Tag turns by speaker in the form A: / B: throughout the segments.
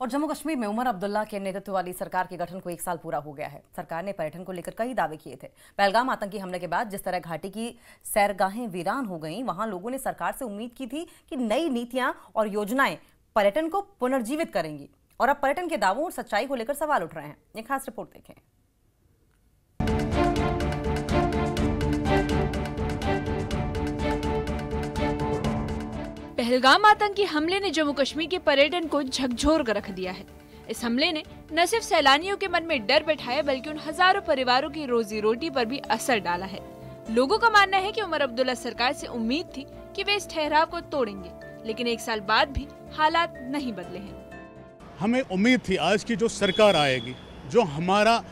A: और जम्मू कश्मीर में उमर अब्दुल्ला के नेतृत्व वाली सरकार के गठन को 1 साल पूरा हो गया है। सरकार ने पर्यटन को लेकर कई दावे किए थे। पहलगाम आतंकी हमले के बाद जिस तरह घाटी की सैरगाहें वीरान हो गईं, वहां लोगों ने सरकार से उम्मीद की थी कि नई नीतियां और योजनाएं पर्यटन को पुनर्जीवित करेंगी। और अब पर्यटन के दावों और सच्चाई को लेकर सवाल उठ रहे हैं। एक खास रिपोर्ट देखें।
B: पहलगाम आतंकी हमले ने जम्मू कश्मीर के पर्यटन को झकझोर कर रख दिया है। इस हमले ने न सिर्फ सैलानियों के मन में डर बैठाया, बल्कि उन हजारों परिवारों की रोजी रोटी पर भी असर डाला है। लोगों का मानना है कि उमर अब्दुल्ला सरकार से उम्मीद थी कि वे इस ठहराव को तोड़ेंगे, लेकिन 1 साल बाद भी हालात नहीं बदले हैं।
C: हमें उम्मीद थी आज की जो सरकार आएगी, जो हमारा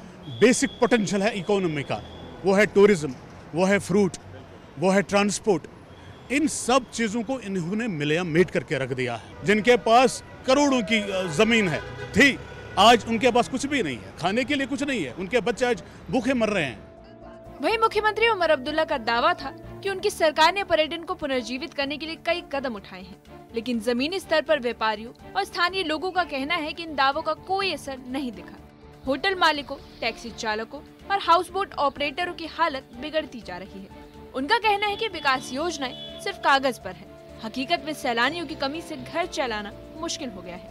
C: बेसिक पोटेंशियल है इकोनॉमी का, वो है टूरिज्म, वो है फ्रूट, वो है ट्रांसपोर्ट, इन सब चीज़ों को इन्होंने मिलिया मेट करके रख दिया है। जिनके पास करोड़ों की ज़मीन है थी, आज उनके पास कुछ भी नहीं है, खाने के लिए कुछ नहीं है, उनके बच्चे आज भूखे मर रहे हैं।
B: वहीं मुख्यमंत्री उमर अब्दुल्ला का दावा था कि उनकी सरकार ने पर्यटन को पुनर्जीवित करने के लिए कई कदम उठाए हैं, लेकिन जमीनी स्तर पर व्यापारियों और स्थानीय लोगों का कहना है कि इन दावों का कोई असर नहीं दिखा। होटल मालिकों, टैक्सी चालकों और हाउस बोट ऑपरेटरों की हालत बिगड़ती जा रही है। उनका कहना है कि विकास योजनाएं सिर्फ कागज पर है, हकीकत में सैलानियों की कमी से घर चलाना मुश्किल हो गया है।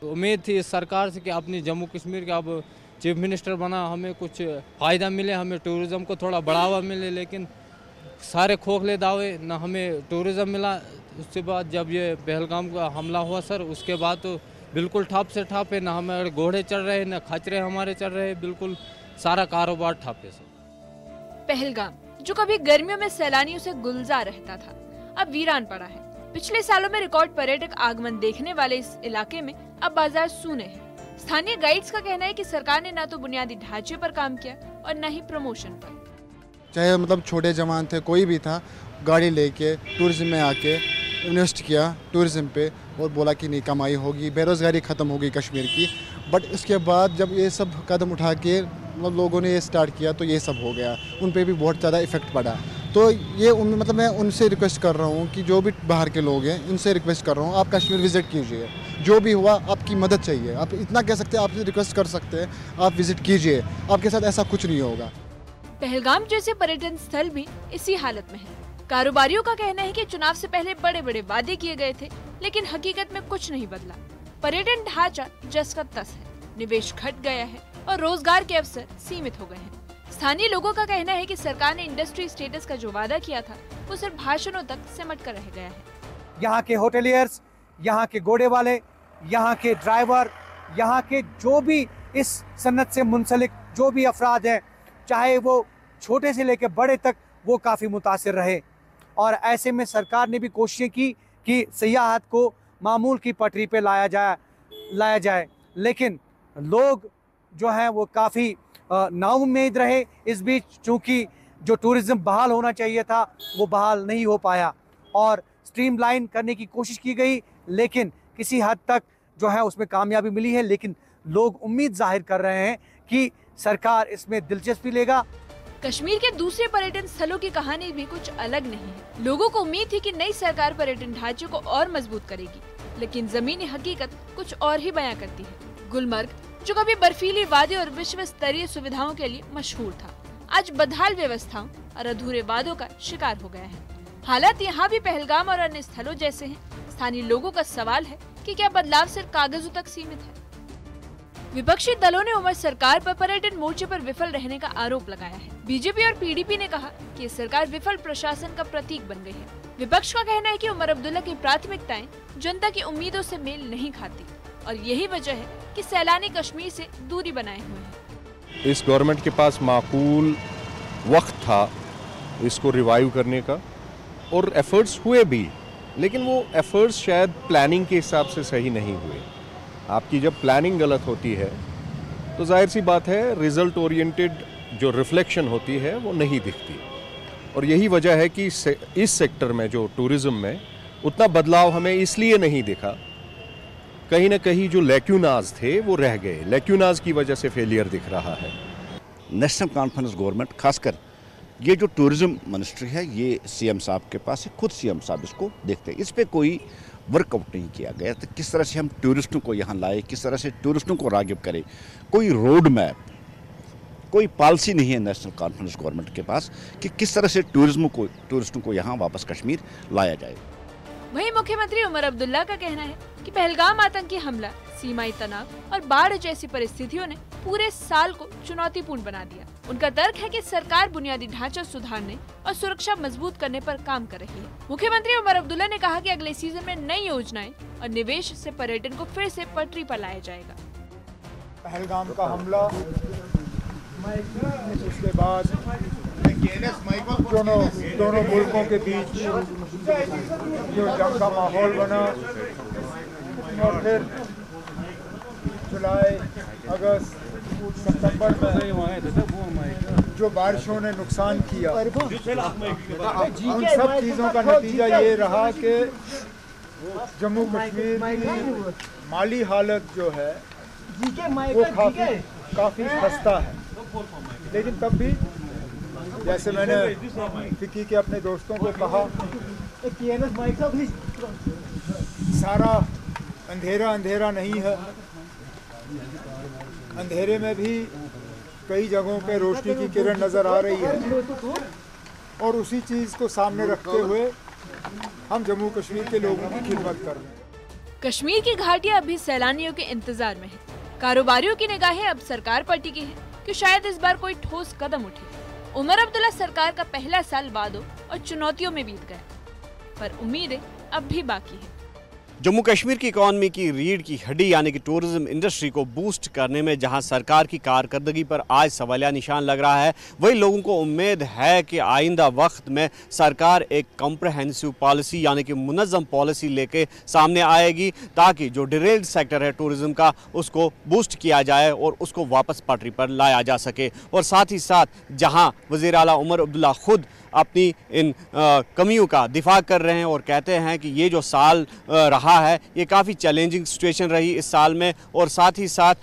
D: तो उम्मीद थी इस सरकार से कि अपनी जम्मू कश्मीर का अब चीफ मिनिस्टर बना, हमें कुछ फ़ायदा मिले, हमें टूरिज़्म को थोड़ा बढ़ावा मिले, लेकिन सारे खोखले दावे, न हमें टूरिज़्म मिला। उसके बाद जब ये पहलगाम का हमला हुआ सर, उसके बाद तो बिल्कुल ठप से ठप है, न हमारे घोड़े चल रहे, न खचरे हमारे चल रहे, बिल्कुल सारा कारोबार ठप है सर।
B: पहलगाम जो कभी गर्मियों में सैलानियों से गुलजार रहता था, अब वीरान पड़ा है। पिछले सालों में रिकॉर्ड पर्यटक आगमन देखने वाले इस इलाके में अब बाजार सूने हैं। स्थानीय गाइड्स का कहना है कि सरकार ने न तो बुनियादी ढांचे पर काम किया और न ही प्रमोशन पर।
E: चाहे मतलब छोटे जवान थे, कोई भी था, गाड़ी लेके टूरिज्म में आके इन्वेस्ट किया टूरिज्म पे और बोला कि नहीं कमाई होगी, बेरोजगारी ख़त्म होगी कश्मीर की। बट इसके बाद जब ये सब कदम उठा के मतलब लोगों ने ये स्टार्ट किया तो ये सब हो गया, उन पे भी बहुत ज़्यादा इफेक्ट पड़ा। तो ये मतलब मैं उनसे रिक्वेस्ट कर रहा हूँ कि जो भी बाहर के लोग हैं, उनसे रिक्वेस्ट कर रहा हूँ, आप कश्मीर विज़िट कीजिए। जो भी हुआ आपकी मदद चाहिए, आप इतना कह सकते हैं, आपसे रिक्वेस्ट कर सकते हैं, आप विज़िट कीजिए, आपके साथ ऐसा कुछ नहीं होगा।
B: पहलगाम जैसे पर्यटन स्थल भी इसी हालत में है। कारोबारियों का कहना है कि चुनाव से पहले बड़े बड़े वादे किए गए थे, लेकिन हकीकत में कुछ नहीं बदला। पर्यटन ढांचा जस का तस है, निवेश घट गया है और रोजगार के अवसर सीमित हो गए हैं। स्थानीय लोगों का कहना है कि सरकार ने इंडस्ट्री स्टेटस का जो वादा किया था, वो सिर्फ भाषणों तक सिमट कर रह गया है।
F: यहाँ के होटेलियर्स, यहाँ के घोड़े वाले, यहाँ के ड्राइवर, यहाँ के जो भी इस सन्नत से मुंसलिक जो भी अफराद हैं, चाहे वो छोटे से लेकर बड़े तक, वो काफ़ी मुतासिर रहे। और ऐसे में सरकार ने भी कोशिशें की कि सियाहत को मामूल की पटरी पे लाया जाए, लेकिन लोग जो हैं वो काफ़ी नाउम्मीद रहे। इस बीच चूँकि जो टूरिज़्म बहाल होना चाहिए था, वो बहाल नहीं हो पाया और स्ट्रीमलाइन करने की कोशिश की गई, लेकिन किसी हद तक जो है उसमें कामयाबी मिली है। लेकिन लोग उम्मीद जाहिर कर रहे हैं कि सरकार इसमें दिलचस्पी लेगा।
B: कश्मीर के दूसरे पर्यटन स्थलों की कहानी भी कुछ अलग नहीं है। लोगों को उम्मीद थी कि नई सरकार पर्यटन ढांचे को और मजबूत करेगी, लेकिन जमीनी हकीकत कुछ और ही बयां करती है। गुलमर्ग जो कभी बर्फीली वादी और विश्व स्तरीय सुविधाओं के लिए मशहूर था, आज बदहाल व्यवस्थाओं और अधूरे वादों का शिकार हो गया है। हालात यहाँ भी पहलगाम और अन्य स्थलों जैसे हैं। स्थानीय लोगों का सवाल है कि क्या बदलाव सिर्फ कागजों तक सीमित है। विपक्षी दलों ने उमर सरकार पर पर्यटन मोर्चे पर विफल रहने का आरोप लगाया है। बीजेपी और पीडीपी ने कहा कि ये सरकार विफल प्रशासन का प्रतीक बन गई है। विपक्ष का कहना है कि उमर अब्दुल्ला की प्राथमिकताएं जनता की उम्मीदों से मेल नहीं खाती और यही वजह है कि सैलानी कश्मीर से दूरी बनाए हुए हैं।
G: इस गवर्नमेंट के पास माकूल वक्त था इसको रिवाइव करने का और एफर्ट्स हुए भी, लेकिन वो एफर्ट्स शायद प्लानिंग के हिसाब से सही नहीं हुए। आपकी जब प्लानिंग गलत होती है तो जाहिर सी बात है रिजल्ट ओरिएंटेड जो रिफ्लेक्शन होती है वो नहीं दिखती। और यही वजह है कि इस सेक्टर में जो टूरिज़्म में उतना बदलाव हमें इसलिए नहीं दिखा, कहीं ना कहीं जो लैक्यूनाज थे वो रह गए, लैक्यूनाज की वजह से फेलियर दिख रहा है।
H: नेशनल कॉन्फ्रेंस गवर्नमेंट, खासकर ये जो टूरिज़्म मिनिस्ट्री है, ये सीएम साहब के पास है, खुद सीएम साहब इसको देखते हैं। इस पर कोई वर्कआउट नहीं किया गया। तो किस तरह से हम टूरिस्टों को यहाँ लाए, किस तरह से टूरिस्टों को राग़िब करें, कोई रोड मैप, कोई पॉलिसी नहीं है नेशनल कॉन्फ्रेंस गवर्नमेंट के पास कि किस तरह से टूरिस्टों को यहाँ वापस कश्मीर लाया जाए।
B: वहीं मुख्यमंत्री उमर अब्दुल्ला का कहना है कि पहलगाम आतंकी हमला, सीमाई तनाव और बाढ़ जैसी परिस्थितियों ने पूरे साल को चुनौतीपूर्ण बना दिया। उनका तर्क है कि सरकार बुनियादी ढांचा सुधारने और सुरक्षा मजबूत करने पर काम कर रही है। मुख्यमंत्री उमर अब्दुल्ला ने कहा कि अगले सीजन में नई योजनाएं और निवेश से पर्यटन को फिर से पटरी पर लाया जाएगा।
I: पहलगाम का हमला, उसके बाद दोनों मुल्कों के बीच जो जंग का माहौल बना, और फिर जुलाई, अगस्त, सितंबर में जो बारिशों ने नुकसान किया, उन सब चीज़ों का नतीजा ये रहा कि जम्मू कश्मीर की माली हालत जो है वो काफ़ी खस्ता है। लेकिन तब भी जैसे मैंने फिक्की के अपने दोस्तों को कहा, सारा अंधेरा अंधेरा नहीं है, अंधेरे में भी कई जगहों पे रोशनी की किरण नज़र आ रही है। और उसी चीज़ को सामने रखते हुए हम जम्मू कश्मीर के लोगों की खिदमत कर रहे हैं।
B: कश्मीर की घाटियां अभी सैलानियों के इंतजार में है। कारोबारियों की निगाहें अब सरकार पर टिकी है कि शायद इस बार कोई ठोस कदम उठे। उमर अब्दुल्ला सरकार का पहला साल वादों और चुनौतियों में बीत गया, पर उम्मीदें अब भी बाकी है।
J: जम्मू कश्मीर की इकॉनमी की रीढ़ की हड्डी यानी कि टूरिज्म इंडस्ट्री को बूस्ट करने में जहां सरकार की कारकर्दगी पर आज सवालिया निशान लग रहा है, वही लोगों को उम्मीद है कि आइंदा वक्त में सरकार एक कॉम्प्रहेंसिव पॉलिसी यानी कि मुनज़्ज़म पॉलिसी लेके सामने आएगी, ताकि जो डिरेल्ड सेक्टर है टूरिज्म का उसको बूस्ट किया जाए और उसको वापस पटरी पर लाया जा सके। और साथ ही साथ जहाँ वज़ीर आला उमर अब्दुल्ला खुद अपनी इन कमियों का दिफा कर रहे हैं और कहते हैं कि ये जो साल रहा है ये काफ़ी चैलेंजिंग सिचुएशन रही इस साल में, और साथ ही साथ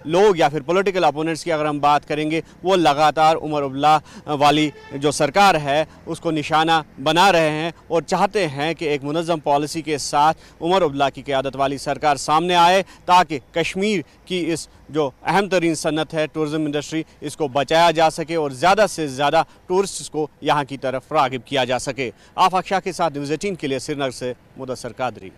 J: लोग या फिर पॉलिटिकल अपोनेंट्स की अगर हम बात करेंगे वो लगातार उमर अब्दुल्ला वाली जो सरकार है उसको निशाना बना रहे हैं और चाहते हैं कि एक मुनज़्ज़म पॉलिसी के साथ उमर अब्दुल्ला की क़यादत वाली सरकार सामने आए, ताकि कश्मीर की इस जो अहम तरीन सन्नत है टूरिज़म इंडस्ट्री, इसको बचाया जा सके और ज़्यादा से ज़्यादा टूरिस्ट्स को यहाँ की तरफ राग़िब किया जा सके। आफाक शाह के साथ न्यूज़ 18 के लिए श्रीनगर से मुदस्सर कादरी।